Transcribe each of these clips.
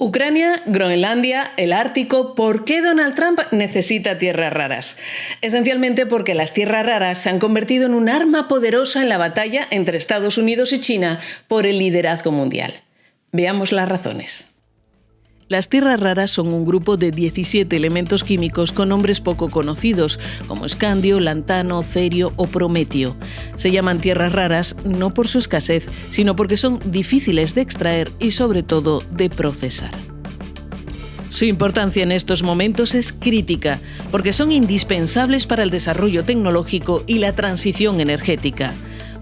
Ucrania, Groenlandia, el Ártico. ¿Por qué Donald Trump necesita tierras raras? Esencialmente porque las tierras raras se han convertido en un arma poderosa en la batalla entre Estados Unidos y China por el liderazgo mundial. Veamos las razones. Las tierras raras son un grupo de 17 elementos químicos con nombres poco conocidos, como escandio, lantano, cerio o prometio. Se llaman tierras raras no por su escasez, sino porque son difíciles de extraer y sobre todo de procesar. Su importancia en estos momentos es crítica, porque son indispensables para el desarrollo tecnológico y la transición energética.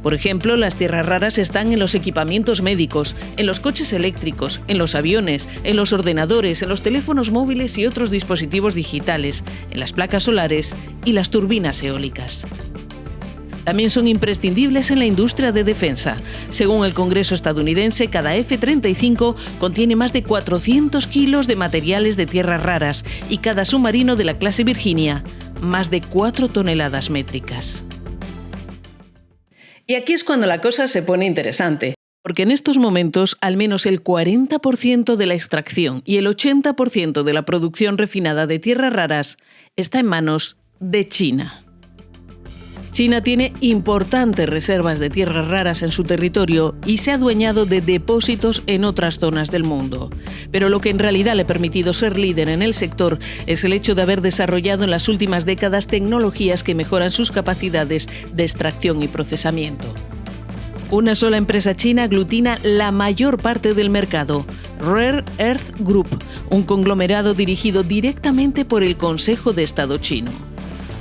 Por ejemplo, las tierras raras están en los equipamientos médicos, en los coches eléctricos, en los aviones, en los ordenadores, en los teléfonos móviles y otros dispositivos digitales, en las placas solares y las turbinas eólicas. También son imprescindibles en la industria de defensa. Según el Congreso estadounidense, cada F-35 contiene más de 400 kilos de materiales de tierras raras y cada submarino de la clase Virginia, más de 4 toneladas métricas. Y aquí es cuando la cosa se pone interesante, porque en estos momentos al menos el 40% de la extracción y el 80% de la producción refinada de tierras raras está en manos de China. China tiene importantes reservas de tierras raras en su territorio y se ha adueñado de depósitos en otras zonas del mundo. Pero lo que en realidad le ha permitido ser líder en el sector es el hecho de haber desarrollado en las últimas décadas tecnologías que mejoran sus capacidades de extracción y procesamiento. Una sola empresa china aglutina la mayor parte del mercado, Rare Earth Group, un conglomerado dirigido directamente por el Consejo de Estado chino.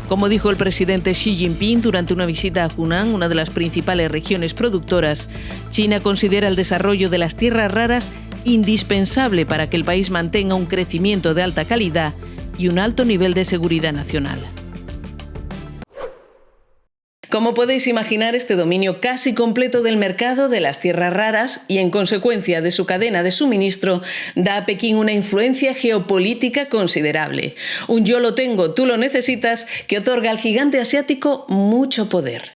Como dijo el presidente Xi Jinping durante una visita a Hunan, una de las principales regiones productoras, China considera el desarrollo de las tierras raras indispensable para que el país mantenga un crecimiento de alta calidad y un alto nivel de seguridad nacional. Como podéis imaginar, este dominio casi completo del mercado de las tierras raras y, en consecuencia de su cadena de suministro, da a Pekín una influencia geopolítica considerable. Un yo lo tengo, tú lo necesitas, que otorga al gigante asiático mucho poder.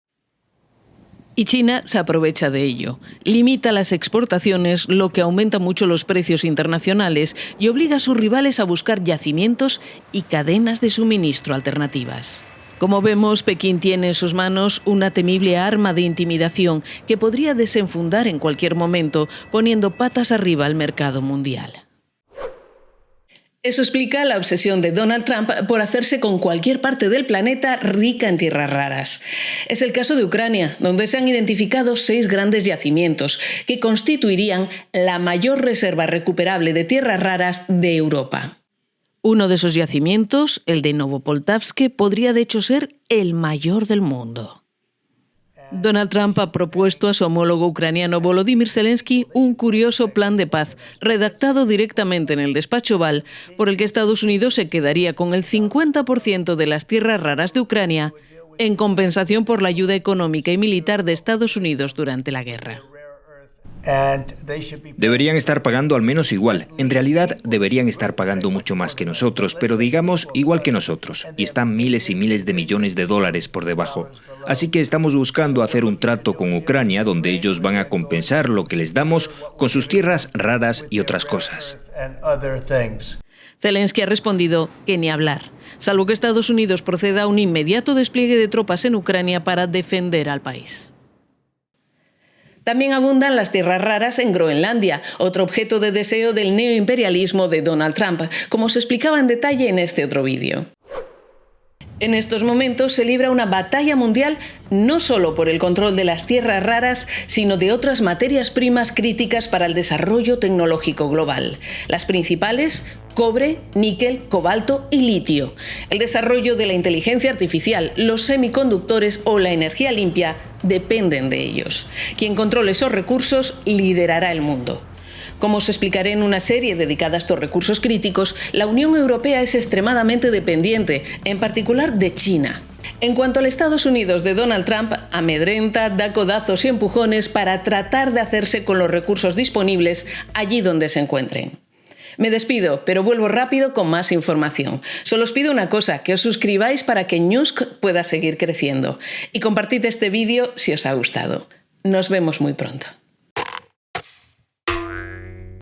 Y China se aprovecha de ello. Limita las exportaciones, lo que aumenta mucho los precios internacionales y obliga a sus rivales a buscar yacimientos y cadenas de suministro alternativas. Como vemos, Pekín tiene en sus manos una temible arma de intimidación que podría desenfundar en cualquier momento, poniendo patas arriba al mercado mundial. Eso explica la obsesión de Donald Trump por hacerse con cualquier parte del planeta rica en tierras raras. Es el caso de Ucrania, donde se han identificado 6 grandes yacimientos que constituirían la mayor reserva recuperable de tierras raras de Europa. Uno de esos yacimientos, el de Novopoltavsk, podría de hecho ser el mayor del mundo. Donald Trump ha propuesto a su homólogo ucraniano Volodymyr Zelensky un curioso plan de paz, redactado directamente en el despacho Oval, por el que Estados Unidos se quedaría con el 50% de las tierras raras de Ucrania, en compensación por la ayuda económica y militar de Estados Unidos durante la guerra. Deberían estar pagando al menos igual. En realidad deberían estar pagando mucho más que nosotros, pero digamos igual que nosotros, y están miles y miles de millones de dólares por debajo. Así que estamos buscando hacer un trato con Ucrania donde ellos van a compensar lo que les damos con sus tierras raras y otras cosas. Zelensky ha respondido que ni hablar, salvo que Estados Unidos proceda a un inmediato despliegue de tropas en Ucrania para defender al país. También abundan las tierras raras en Groenlandia, otro objeto de deseo del neoimperialismo de Donald Trump, como se explicaba en detalle en este otro vídeo. En estos momentos se libra una batalla mundial no solo por el control de las tierras raras, sino de otras materias primas críticas para el desarrollo tecnológico global. Las principales: cobre, níquel, cobalto y litio. El desarrollo de la inteligencia artificial, los semiconductores o la energía limpia dependen de ellos. Quien controle esos recursos liderará el mundo. Como os explicaré en una serie dedicada a estos recursos críticos, la Unión Europea es extremadamente dependiente, en particular de China. En cuanto al Estados Unidos de Donald Trump, amedrenta, da codazos y empujones para tratar de hacerse con los recursos disponibles allí donde se encuentren. Me despido, pero vuelvo rápido con más información. Solo os pido una cosa, que os suscribáis para que Newsk pueda seguir creciendo. Y compartid este vídeo si os ha gustado. Nos vemos muy pronto.